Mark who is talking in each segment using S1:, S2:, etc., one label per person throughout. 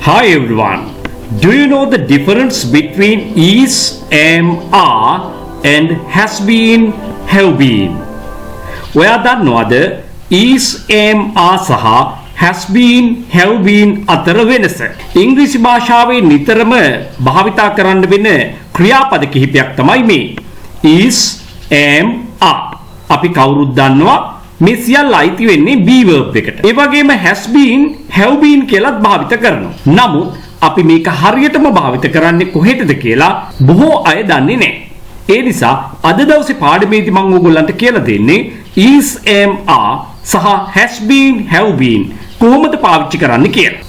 S1: Hi everyone. Do you know the difference between is, am, are and has been, have been? ඔයා දන්නවද is, am, are සහ has been, have been අතර වෙනස? ඉංග්‍රීසි භාෂාවේ නිතරම භාවිතා කරන්න වෙන ක්‍රියාපද කිහිපයක් තමයි මේ is, am, are. අපි කවුරුත් දන්නවා මේ සියල්ල අයිති වෙන්නේ be verb එකට. ඒ වගේම has been, have been කියලාත් භාවිත කරනවා. නමුත් අපි මේක හරියටම භාවිත කරන්නේ කොහෙටද කියලා බොහෝ අය දන්නේ නැහැ. ඒ නිසා අද දවසේ පාඩමේදී මම ඔයගොල්ලන්ට කියලා දෙන්නේ is, am, are සහ has been, have been කොහොමද පාවිච්චි කරන්න කියලා.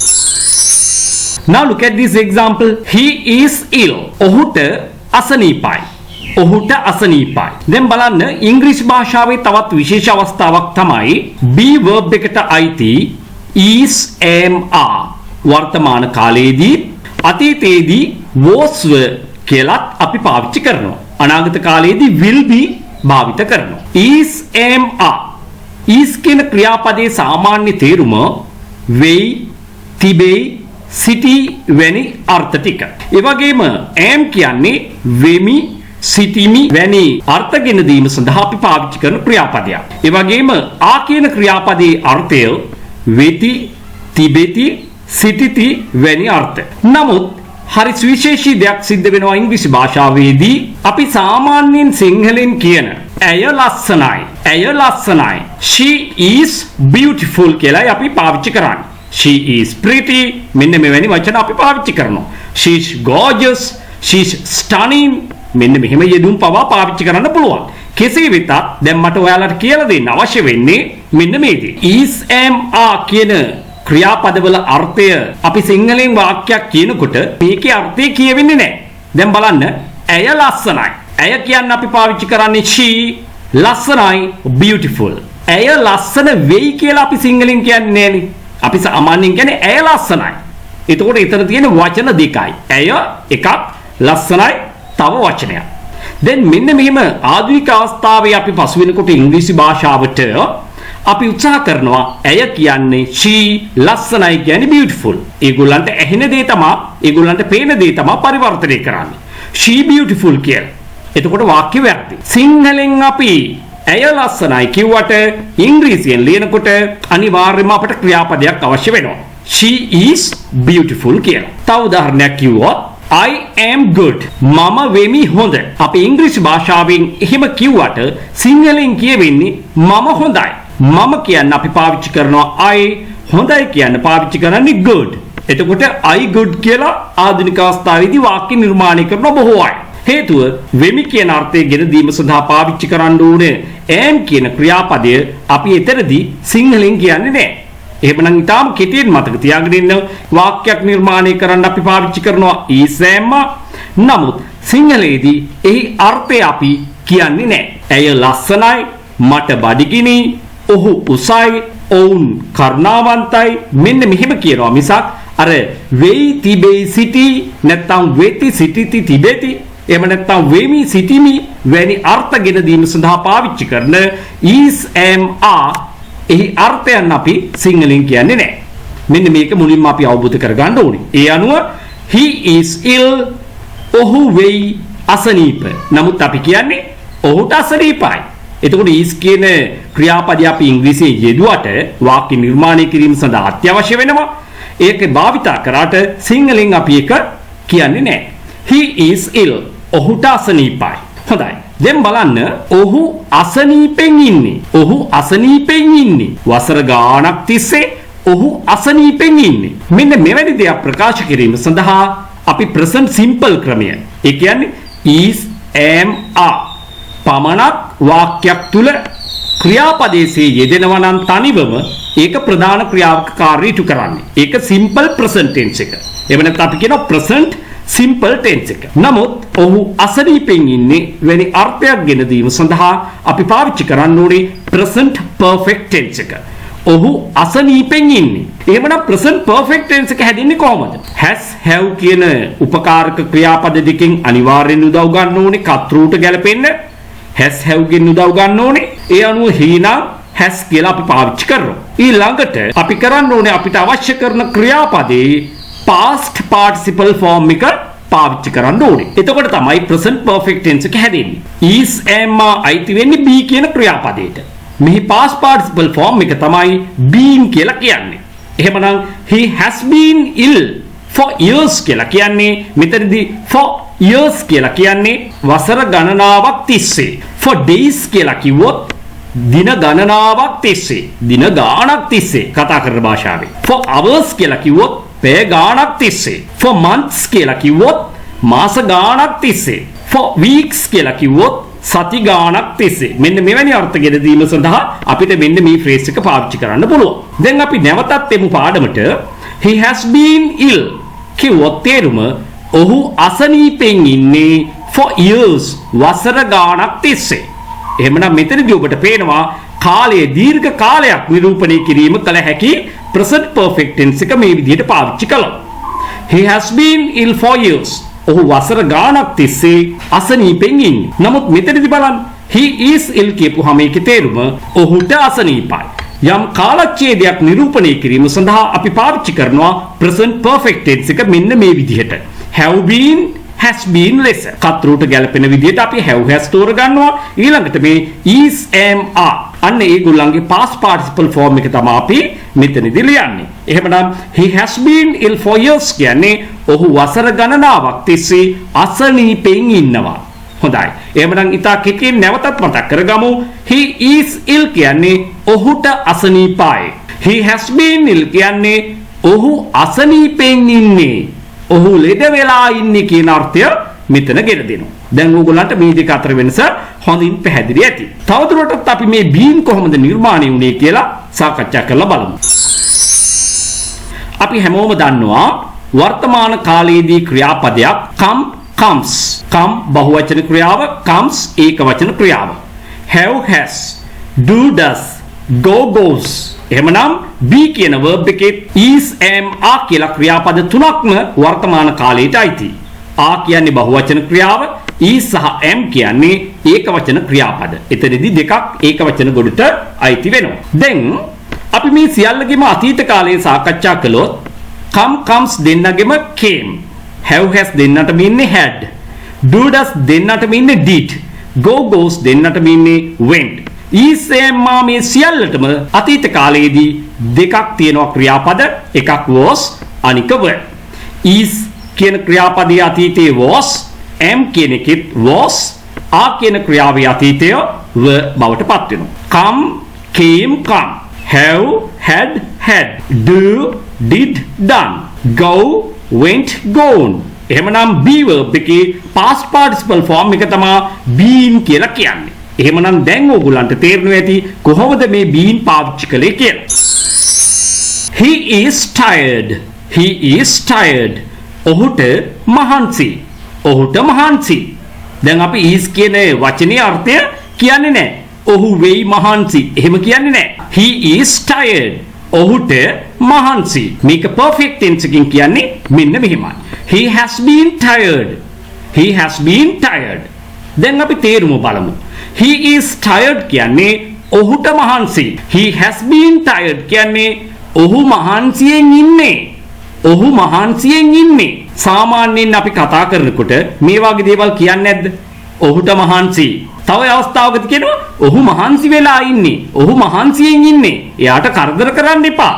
S1: Now look at this example. He is ill. ඔහුට අසනීපයි. ඔහුට අසනීපයි. දැන් බලන්න ඉංග්‍රීසි භාෂාවේ තවත් විශේෂ අවස්ථාවක් තමයි be verb එකට අයිති is, am, are වර්තමාන කාලයේදී අතීතයේදී was were කියලාත් අපි පාවිච්චි කරනවා. අනාගත කාලයේදී will be භාවිත කරනවා. is, am, are. is කියන ක්‍රියාපදයේ සාමාන්‍ය තේරුම වෙයි, තිබෙයි, සිටි වැනි අර්ථ ටික. ඒ වගේම am කියන්නේ වෙමි, සිටිමි වැනි අර්ථ ගෙන දීම සඳහා අපි පාවිච්චි කරන ක්‍රියාපදයක්. ඒ වගේම ආ කියන ක්‍රියාපදයේ අර්ථය වෙති, තිබෙති, සිටිති වැනි අර්ථ. නමුත් හරි සුවිශේෂී දෙයක් සිද්ධ වෙනවා ඉංග්‍රීසි භාෂාවේදී. අපි සාමාන්‍යයෙන් සිංහලෙන් කියන ඇය ලස්සනයි, ඇය ලස්සනයි, she is beautiful කියලායි අපි පාවිච්චි කරන්නේ. she is pretty මෙන්න මෙවැනි වචන අපි පාවිච්චි කරනවා. she is gorgeous, she is stunning මෙන්න මෙහෙම යෙදුම් පවා පාවිච්චි කරන්න පුළුවන්. කෙසේ වෙතත් දැන් මට ඔයාලට කියලා දෙන්න අවශ්‍ය වෙන්නේ මෙන්න මේ දේ. is, am, are කියන ක්‍රියාපදවල අර්ථය අපි සිංහලෙන් වාක්‍යයක් කියනකොට මේකේ අර්ථය කියවෙන්නේ නැහැ. දැන් බලන්න ඇය ලස්සනයි. ඇය කියන්නේ අපි පාවිච්චි කරන්නේ she, ලස්සනයි, beautiful. ඇය ලස්සන වෙයි කියලා අපි සිංහලෙන් කියන්නේ නෑනේ. අපි සාමාන්‍යයෙන් කියන්නේ ඇය ලස්සනයි. එතකොට ඊතර තියෙන වචන දෙකයි. ඇය එකක්, ලස්සනයි තව වචනයක්. දැන් මෙන්න මෙහෙම ආධුනික අවස්ථාවේ අපි පසු වෙනකොට ඉංග්‍රීසි භාෂාවට අපි උත්සාහ කරනවා ඇය කියන්නේ she, ලස්සනයි කියන්නේ beautiful. ඒගොල්ලන්ට ඇහෙන දේ තමයි, ඒගොල්ලන්ට පේන දේ තමයි පරිවර්තනය කරන්නේ. she beautiful කියලා. එතකොට වාක්‍ය වැරදි. සිංහලෙන් අපි ඇය ලස්සනයි කිව්වට ඉංග්‍රීසියෙන් ලියනකොට අනිවාර්යයෙන්ම අපට ක්‍රියාපදයක් අවශ්‍ය වෙනවා. she is beautiful කියලා. තව උදාහරණයක් කිව්වොත් I am good. මම වෙමි හොඳ. අපි ඉංග්‍රීසි භාෂාවෙන් එහෙම කිව්වට සිංහලෙන් කියවෙන්නේ මම හොඳයි. මම කියන්න අපි පාවිච්චි කරනවා I, හොඳයි කියන්න පාවිච්චි කරන්නේ good. එතකොට I good කියලා ආධුනික අවස්ථාවේදී වාක්‍ය නිර්මාණය කරන බොහෝ අය. හේතුව වෙමි කියන අර්ථය ගෙන දීම සඳහා පාවිච්චි කරන්න ඕනේ am කියන ක්‍රියාපදය අපි එතරදී සිංහලෙන් කියන්නේ නැහැ. එහෙමනම් ඊටාම කෙටියෙන් මතක තියාගෙන ඉන්න වාක්‍යයක් නිර්මාණය කරන්න අපි පාවිච්චි කරනවා is, am. නමුත් සිංහලයේදී එහි අර්ථය අපි කියන්නේ නැහැ. ඇය ලස්සනයි, මට බඩගිනි, ඔහු උසයි, ඔවුන් කරුණාවන්තයි මෙන්න මෙහෙම කියනවා මිසක් අර වෙයි, තිබෙයි, සිටි නැත්නම් වෙති, සිටිති, තිබෙති එහෙම නැත්නම් වෙමි, සිටිමි වැනි අර්ථ ගෙන දීම සඳහා පාවිච්චි කරන is, am, are එහි අර්ථයන් අපි සිංහලෙන් කියන්නේ නැහැ. මෙන්න මේක මුලින්ම අපි අවබෝධ කරගන්න ඕනේ. ඒ අනුව he is ill, ඔහු වෙයි අසනීප. නමුත් අපි කියන්නේ ඔහුට අසනීපයි. එතකොට is කියන ක්‍රියාපදය අපි ඉංග්‍රීසියෙන් යෙදුවට වාක්‍ය නිර්මාණය කිරීම සඳහා අත්‍යවශ්‍ය වෙනවා. ඒක භාවිතා කරාට සිංහලෙන් අපි ඒක කියන්නේ නැහැ. he is ill, ඔහුට අසනීපයි. හොඳයි. දැන් බලන්න ඔහු අසනීපෙන් ඉන්නේ. ඔහු අසනීපෙන් ඉන්නේ. වසර ගාණක් තිස්සේ ඔහු අසනීපෙන් ඉන්නේ. මෙන්න මෙවැනි දෙයක් ප්‍රකාශ කිරීම සඳහා අපි present simple ක්‍රමය. ඒ කියන්නේ is, am, are පමණක් වාක්‍යයක් තුල ක්‍රියාපදයේ යෙදෙනවා නම් තනිවම ඒක ප්‍රධාන ක්‍රියාවක කාර්යය ඉටු කරන්නේ. ඒක simple present tense එක. එහෙම නැත්නම් අපි කියනවා present simple tense එක. නමුත් ඔහු අසනීපෙන් ඉන්නේ වැනි අර්ථයක් ගෙන දීම සඳහා අපි පාවිච්චි කරන්න ඕනේ present perfect tense එක. ඔහු අසනීපෙන් ඉන්නේ. එහෙමනම් present perfect tense එක හැදෙන්නේ කොහොමද? has, have කියන උපකාරක ක්‍රියාපද දෙකෙන් අනිවාර්යෙන් උදව් ගන්න ඕනේ කර්තෘට ගැලපෙන්න. has, have ගෙන් උදව් ගන්න ඕනේ. ඒ අනුව he නම් has කියලා අපි පාවිච්චි කරනවා. ඊළඟට අපි කරන්න ඕනේ අපිට අවශ්‍ය කරන ක්‍රියාපදේ past participle form එක පාවිච්චි කරන්න ඕනේ. එතකොට තමයි present perfect tense එක හැදෙන්නේ. is am අයිති වෙන්නේ be කියන ක්‍රියාපදයට. මෙහි past participle form එක තමයි been කියලා කියන්නේ. එහෙමනම් he has been ill for years කියලා කියන්නේ මෙතනදී for years කියලා කියන්නේ වසර ගණනාවක් තිස්සේ. for days කියලා කිව්වොත් දින ගණනාවක් තිස්සේ, දින ගාණක් තිස්සේ කතා කරන භාෂාවේ. for hours කියලා කිව්වොත් පැය ගාණක් තිස්සේ. for months කියලා කිව්වොත් මාස ගාණක් තිස්සේ. for weeks කියලා කිව්වොත් සති ගාණක් තිස්සේ. මෙන්න මෙවැනි අර්ථ ගෙන දීම සඳහා අපිට මෙන්න මේ ෆ්‍රේස් එක පාවිච්චි කරන්න පුළුවන්. දැන් අපි නැවතත් එමු පාඩමට. he has been ill කිව්වොත් තේරුම ඔහු අසනීපෙන් ඉන්නේ for years වසර ගාණක් තිස්සේ. එහෙමනම් මෙතනදී ඔබට පේනවා කාලයේ දීර්ඝ කාලයක් නිරූපණය කිරීම කළ හැකි present perfect tense එක මේ විදිහට පාවිච්චි කළා. he has been ill for years. ඔහු වසර ගාණක් තිස්සේ අසනීපෙන් ඉන්නේ. නමුත් මෙතනදී බලන්න he is ill කියපුවාම ඒකේ තේරුම ඔහුට අසනීපයි. යම් කාලච්ඡේදයක් නිරූපණය කිරීම සඳහා අපි පාවිච්චි කරනවා present perfect tense එක මෙන්න මේ විදිහට. have been, has been ලෙස. කතරුට ගැලපෙන විදිහට අපි have has තෝර ගන්නවා. ඊළඟට මේ is am are අන්න ඒගොල්ලන්ගේ past participle form එක තමයි අපි මෙතනදී ලියන්නේ. එහෙමනම් he has been ill for years කියන්නේ ඔහු වසර ගණනාවක් තිස්සේ අසනීපෙන් ඉන්නවා. හොඳයි. එහෙමනම් ඉතා කෙටියෙන් නැවතත් මතක් කරගමු. he is ill කියන්නේ ඔහුට අසනීපයි. he has been ill කියන්නේ ඔහු අසනීපෙන් ඉන්නේ. ඔහු ලෙඩ වෙලා ඉන්නේ කියන අර්ථය මෙතන ගෙන දෙනවා. දැන් ඕගොල්ලන්ට මේ දෙක අතර වෙනස හොඳින් පැහැදිලි ඇති. තවදුරටත් අපි මේ බීන් කොහොමද නිර්මාණය වුනේ කියලා සාකච්ඡා කරලා බලමු. අපි හැමෝම දන්නවා වර්තමාන කාලයේදී ක්‍රියාපදයක් come comes. come බහුවචන ක්‍රියාව, comes ඒකවචන ක්‍රියාව. have has, do does, go goes. එහෙමනම් be කියන verb එකේ is am are කියලා ක්‍රියාපද තුනක්ම වර්තමාන කාලයට අයිති. are කියන්නේ බහුවචන ක්‍රියාව, is සහ am කියන්නේ ඒකවචන ක්‍රියාපද. එතනදී දෙකක් ඒකවචන ගොඩට අයිති වෙනවා. දැන් අපි මේ සියල්ලගෙම අතීත කාලයේ සාකච්ඡා කළොත් come comes දෙන්නගෙම came, have has දෙන්නටම ඉන්නේ had, do does දෙන්නටම ඉන්නේ did, go goes දෙන්නටම ඉන්නේ went. is am are මේ සියල්ලටම අතීත කාලයේදී දෙකක් තියෙනවා ක්‍රියාපද, එකක් was අනික were. is කියන ක්‍රියාපදයේ අතීතයේ was, am කියන එකෙත් was, are කියන ක්‍රියාවේ අතීතය were බවට පත් වෙනවා. come came come, have had had, do did done, go went gone. එහෙමනම් be verb එකේ past participle form එක තමයි been කියලා කියන්නේ. එහෙමනම් දැන් ඕගොල්ලන්ට තේරෙනවා ඇති කොහොමද මේ been පාවිච්චි කළේ කියලා. he is tired. he is tired. ඔහුට මහන්සි. ඔහුට මහන්සි. දැන් අපි is කියන වචනේ අර්ථය කියන්නේ නැහැ. ඔහු වෙයි මහන්සි. එහෙම කියන්නේ නැහැ. he is tired. ඔහුට මහන්සි. මේක perfect tense එකකින් කියන්නේ මෙන්න මෙහෙමයි. he has been tired. he has been tired. දැන් අපි තේරුම බලමු. he is tired කියන්නේ ඔහුට මහන්සි. he has been tired කියන්නේ ඔහු මහන්සියෙන් ඉන්නේ. ඔහු මහන්සියෙන් ඉන්නේ. සාමාන්‍යයෙන් අපි කතා කරනකොට මේ වගේ දේවල් කියන්නේ නැද්ද? ඔහුට මහන්සි. තව අවස්ථාවකදී කියනවා ඔහු මහන්සි වෙලා ඉන්නේ. ඔහු මහන්සියෙන් ඉන්නේ. එයාට කරදර කරන්න එපා.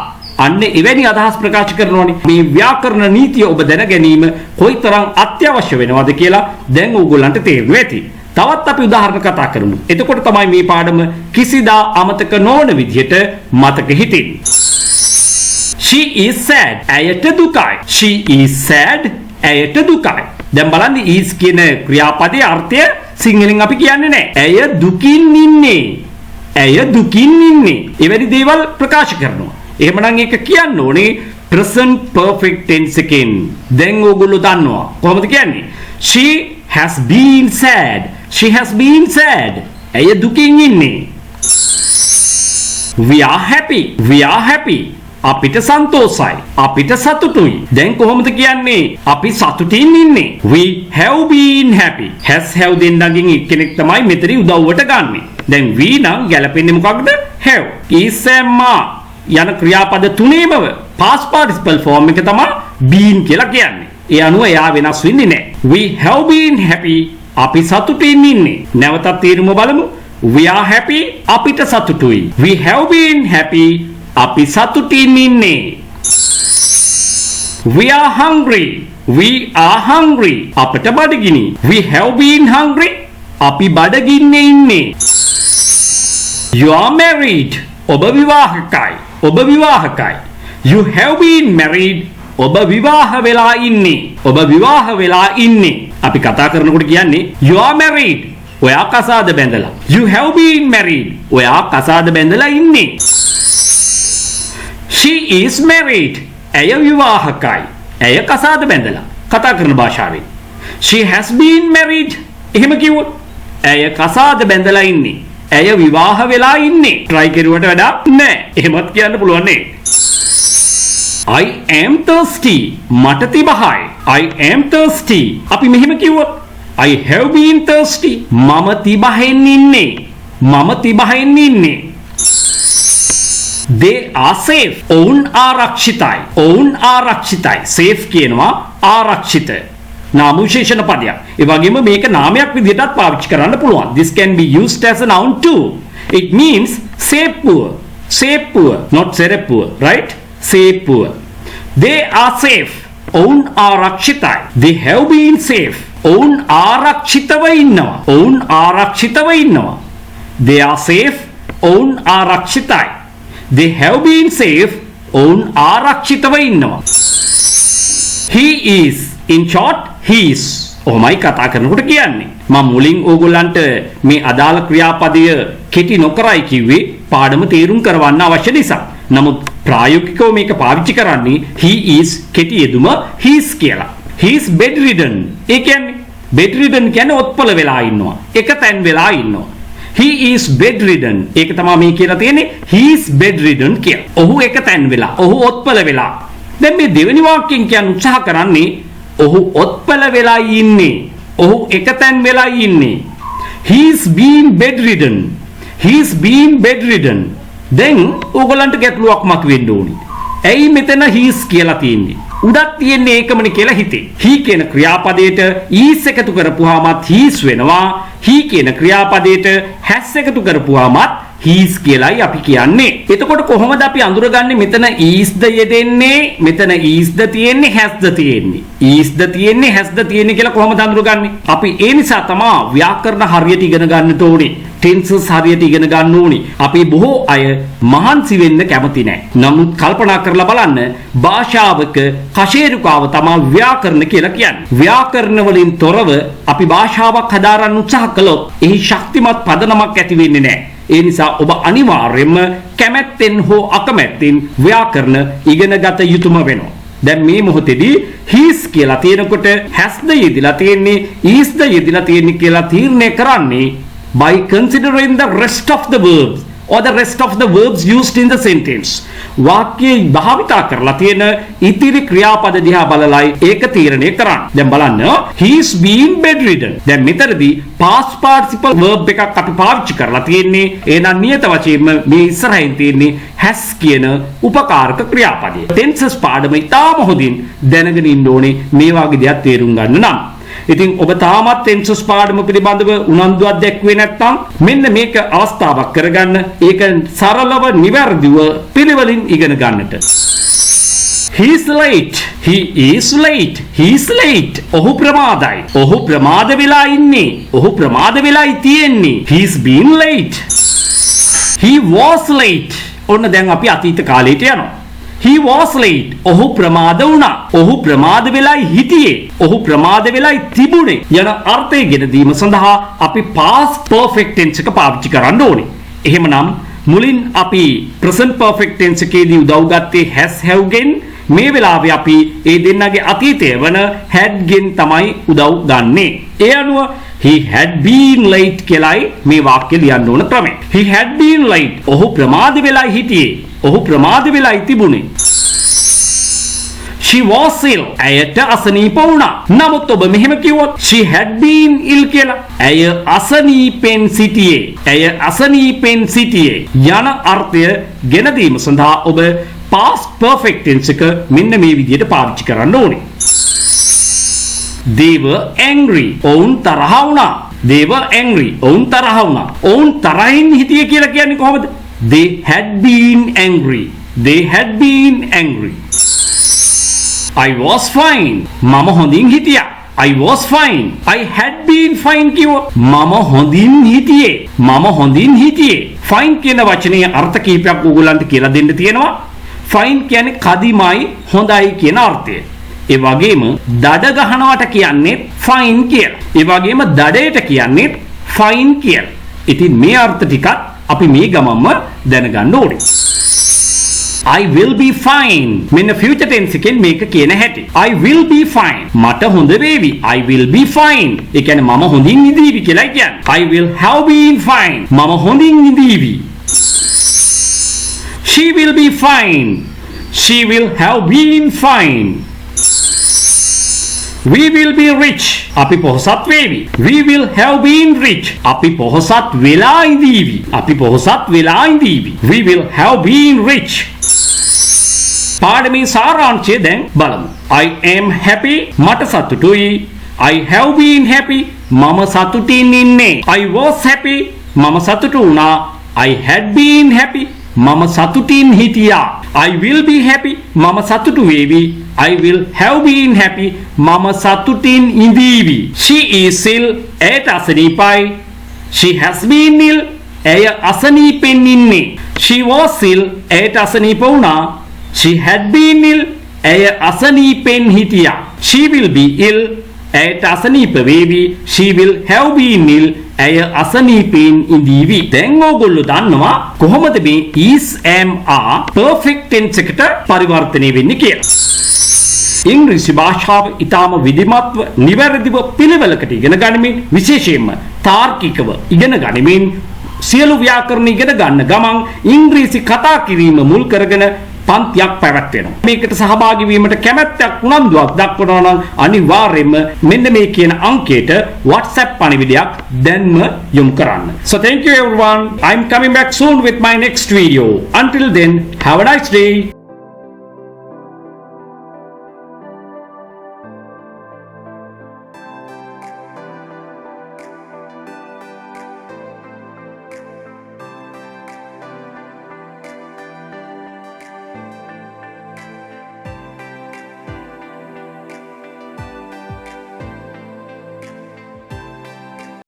S1: අන්න එවැනි අදහස් ප්‍රකාශ කරනෝනේ. මේ ව්‍යාකරණ නීතිය ඔබ දැන ගැනීම කොයිතරම් අත්‍යවශ්‍ය වෙනවද කියලා දැන් ඕගොල්ලන්ට තේරෙනවා ඇති. තවත් අපි උදාහරණ කතා කරමු. එතකොට තමයි මේ පාඩම කිසිදා අමතක නොවන විදිහට මතක හිටින්නේ. She is sad. ඇයට දුකයි. She is sad. ඇයට දුකයි. දැන් බලන්න is කියන ක්‍රියාපදයේ අර්ථය සිංහලෙන් අපි කියන්නේ නැහැ. ඇය දුකින් ඉන්නේ. ඇය දුකින් ඉන්නේ. එවැනි දේවල් ප්‍රකාශ කරනවා. එහෙමනම් ඒක කියන්න ඕනේ present perfect tense එකෙන්. දැන් ඕගොල්ලෝ දන්නවා කොහොමද කියන්නේ? She has been sad. She has been sad. ඇය දුකින් ඉන්නේ. We are happy. We are happy. අපිට සන්තෝෂයි. අපිට සතුටුයි. දැන් කොහොමද කියන්නේ? අපි සතුටින් ඉන්නේ. We have been happy. has have දෙන්නගෙන් එක්කෙනෙක් තමයි මෙතන උදව්වට ගන්නෙ. දැන් we නම් ගැලපෙන්නේ මොකක්ද? have. is am are යන ක්‍රියාපද තුනේම past participle form එක තමයි been කියලා කියන්නේ. ඒ අනුව එයා වෙනස් වෙන්නේ නැහැ. We have been happy. අපි සතුටින් ඉන්නේ. නැවතත් තේරුම බලමු. We are happy. අපිට සතුටුයි. We have been happy. අපි සතුටින් ඉන්නේ. We are hungry. We are hungry. අපට බඩගිනි. We have been hungry. අපි බඩගින්නේ ඉන්නේ. You are married. ඔබ විවාහකයි. ඔබ විවාහකයි. You have been married. ඔබ විවාහ වෙලා ඉන්නේ. ඔබ විවාහ වෙලා ඉන්නේ. අපි කතා කරනකොට කියන්නේ you are married. ඔයා කසාද බැඳලා. You have been married. ඔයා කසාද බැඳලා ඉන්නේ. She is married. ඇය විවාහකයි. ඇය කසාද බැඳලා. කතා කරන භාෂාවෙන්. She has been married. එහෙම කිව්වොත් ඇය කසාද බැඳලා ඉන්නේ. ඇය විවාහ වෙලා ඉන්නේ. try කරුවට වැඩක් නැහැ. එහෙමත් කියන්න පුළුවන් නේ. I am thirsty. මට තිබහයි. I am thirsty. අපි මෙහෙම කිව්වොත් I have been thirsty. මම තිබහෙන් ඉන්නේ. මම තිබහෙන් ඉන්නේ. They are safe. ඔවුන් ආරක්ෂිතයි. ඔවුන් ආරක්ෂිතයි. safe කියනවා ආරක්ෂිත. නාම විශේෂණ පදයක්. ඒ වගේම මේක නාමයක් විදිහටත් පාවිච්චි කරන්න පුළුවන්. This can be used as a noun too. It means safe poor. Safe poor, not safe poor, right? Safe poor. They are safe. ඔවුන් ආරක්ෂිතයි. They have been safe. ඔවුන් ආරක්ෂිතව ඉන්නවා. ඔවුන් ආරක්ෂිතව ඉන්නවා. They are safe. ඔවුන් ආරක්ෂිතයි. They have been safe. ඔවුන් ආරක්ෂිතව ඉන්නවා. He is. In short, he is. ඔහොමයි කතා කරනකොට කියන්නේ. මම මුලින් ඕගොල්ලන්ට මේ අදාළ ක්‍රියාපදය කෙටි නොකරයි කිව්වේ පාඩම තේරුම් කරවන්න අවශ්‍ය නිසා. නමුත් ප්‍රායෝගිකව මේක පාවිච්චි කරන්නේ he is කෙටි යෙදුම his කියලා. He is bedridden. ඒ කියන්නේ bedridden කියන්නේ ඔත්පල වෙලා ඉන්නවා. එක තැන් වෙලා ඉන්නවා. He is bedridden. ඒක තමයි මේ කියලා තියෙන්නේ he is bedridden කියලා. ඔහු එක තැන් වෙලා. ඔහු ඔත්පල වෙලා. දැන් මේ දෙවෙනි වාක්‍යයෙන් කියන්න උත්සාහ කරන්නේ ඔහු ඔත්පල වෙලා ඉන්නේ. ඔහු එක තැන් වෙලා ඉන්නේ. He is being bedridden. He is being bedridden. දැන් ඕගොල්ලන්ට ගැටලුවක් මතුවෙන්න ඕනි. ඇයි මෙතන he is කියලා තියෙන්නේ? උඩක් තියෙන්නේ ඒකමනේ කියලා හිතේ. he කියන ක්‍රියාපදයට is එකතු කරපුවාමත් his වෙනවා. he කියන ක්‍රියාපදයට has එකතු කරපුවාමත් his කියලායි අපි කියන්නේ. එතකොට කොහොමද අපි අඳුරගන්නේ මෙතන is ද යෙදෙන්නේ? මෙතන is ද තියෙන්නේ has ද තියෙන්නේ? is ද තියෙන්නේ has ද තියෙන්නේ කියලා කොහොමද අඳුරගන්නේ? අපි ඒ නිසා තමයි ව්‍යාකරණ හරියට ඉගෙන ගන්නට ඕනේ. tenses හරියට ඉගෙන ගන්න ඕනේ. අපි බොහෝ අය මහන්සි වෙන්න කැමති නැහැ. නමුත් කල්පනා කරලා බලන්න භාෂාවක කශේරුකාව තමයි ව්‍යාකරණ කියලා කියන්නේ. ව්‍යාකරණ වලින් තොරව අපි භාෂාවක් හදාරන්න උත්සාහ කළොත් එහි ශක්තිමත් පදනමක් ඇති වෙන්නේ නැහැ. ඒ නිසා ඔබ අනිවාර්යයෙන්ම කැමැත්තෙන් හෝ අකමැත්තෙන් ව්‍යාකරණ ඉගෙන ගත යුතුම වෙනවා. දැන් මේ මොහොතේදී his කියලා තියෙනකොට has ද යෙදලා තියෙන්නේ is ද යෙදලා තියෙන්නේ කියලා තීරණය කරන්නේ by considering the rest of the verbs or the rest of the verbs used in the sentence. වාක්‍යයේ භාවිතා කරලා තියෙන ඉතිරි ක්‍රියාපද දිහා බලලයි ඒක තීරණය කරන්නේ. දැන් බලන්න he is being bedridden. දැන් මෙතනදී past participle verb එකක් අපි පාවිච්චි කරලා තියෙන්නේ. එහෙනම් නියත වචයෙන්ම මේ ඉස්සරහින් තියෙන්නේ has කියන උපකාරක ක්‍රියාපදය. tenses පාඩම ඉතාම හොඳින් දැනගෙන ඉන්න ඕනේ මේ වගේ දෙයක් තේරුම් ගන්න නම්. ඉතින් ඔබ තාමත් tenses පාඩම පිළිබඳව උනන්දුවක් දැක්ුවේ නැත්නම් මෙන්න මේක අවස්ථාවක් කරගන්න. ඒක සරලව නිවැරදිව පිළිවෙලින් ඉගෙන ගන්නට. He is late. He is late. He is late. ඔහු ප්‍රමාදයි. ඔහු ප්‍රමාද වෙලා ඉන්නේ. ඔහු ප්‍රමාද වෙලායි තියෙන්නේ. He is been late. He was late. ඔන්න දැන් අපි අතීත කාලයට යනවා. He was late. ඔහු ප්‍රමාද වුණා. ඔහු ප්‍රමාද වෙලායි හිටියේ. ඔහු ප්‍රමාද වෙලායි තිබුණේ. යන අර්ථය ගෙන දීම සඳහා අපි past perfect tense එක පාවිච්චි කරන්න ඕනේ. එහෙමනම් මුලින් අපි present perfect tense එකේදී උදව් ගත්තේ has have ගෙන්. මේ වෙලාවේ අපි ඒ දෙන්නගේ අතීතය වන had ගෙන් තමයි උදව් ගන්නෙ. ඒ අනුව he had been late කියලායි මේ වාක්‍ය ලියන්න ඕන ක්‍රමය. He had been late. ඔහු ප්‍රමාද වෙලායි හිටියේ. ඔහු ප්‍රමාද වෙලායි තිබුණේ. She was ill. ඇයට අසනීප වුණා. නමුත් ඔබ මෙහෙම කිව්වොත් she had been ill කියලා. ඇය අසනීපෙන් සිටියේ. ඇය අසනීපෙන් සිටියේ යන අර්ථය ගෙන දීම සඳහා ඔබ past perfect tense එක මෙන්න මේ විදිහට පාවිච්චි කරන්න ඕනේ. They were angry. ඔවුන් තරහ වුණා. They were angry. ඔවුන් තරහ වුණා. ඔවුන් තරහින් හිටියේ කියලා කියන්නේ කොහොමද? They had been angry. They had been angry. I was fine. මම හොඳින් හිටියා. I was fine. I had been fine කිව්වා. මම හොඳින් හිටියේ. මම හොඳින් හිටියේ. Fine කියන වචනේ අර්ථ කීපයක් ඕගොල්ලන්ට කියලා දෙන්න තියෙනවා. Fine කියන්නේ කදිමයි හොඳයි කියන අර්ථය. ඒ වගේම දඩ ගහනවට කියන්නේ fine කියලා. ඒ වගේම දඩේට කියන්නේ fine කියලා. ඉතින් මේ අර්ථ ටිකත් අපි මේ ගමම්ම දැනගන්න ඕනේ. I will be fine. මෙන්න future tense එකෙන් මේක කියන හැටි. I will be fine. මට හොඳ වේවි. I will be fine. ඒ කියන්නේ මම හොඳින් ඉඳීවි කියලා කියන්නේ. I will have been fine. මම හොඳින් ඉඳීවි. She will be fine. She will have been fine. We will be rich. අපි පොහොසත් වේවි. We will have been rich. අපි පොහොසත් වෙලා ඉඳීවි. අපි පොහොසත් වෙලා ඉඳීවි. We will have been rich. පාඩමේ සාරාංශය දැන් බලමු. I am happy. මට සතුටුයි. I have been happy. මම සතුටින් ඉන්නේ. I was happy. මම සතුටු වුණා. I had been happy. මම සතුටින් හිටියා. I will be happy. මම සතුටු වේවි. I will have been happy. මම සතුටින් ඉඳීවි. She is ill. ඇයට අසනීපයි. She has been ill. ඇය අසනීපෙන් ඉන්නේ. She was ill. ඇයට අසනීප වුණා. She had been ill. ඇය අසනීපෙන් හිටියා. She will be ill. ඇයට අසනීප වේවි. She will have been ill. ඇය අසනීපෙන් ඉඳීවි. දැන් ඕගොල්ලෝ දන්නවා කොහොමද මේ is am are perfect tense එකට පරිවර්තනය වෙන්නේ කියලා. ඉංග්‍රීසි භාෂාව ඊටාම විධිමත්ව නිවැරදිව පිළිවෙලකට ඉගෙන ගනිමින් විශේෂයෙන්ම තාර්කිකව ඉගෙන ගනිමින් සියලු ව්‍යාකරණ ඉගෙන ගන්න ගමන් ඉංග්‍රීසි කතා කිරීම මුල් කරගෙන පන්තියක් පැවැත්වෙනවා. මේකට සහභාගී වීමට කැමැත්තක් උනන්දුවක් දක්වනවා නම් අනිවාර්යයෙන්ම මෙන්න මේ කියන අංකයට WhatsApp පණිවිඩයක් දැන්ම යොමු කරන්න. So thank you everyone. I'm coming back soon with my next video. Until then, have a nice day.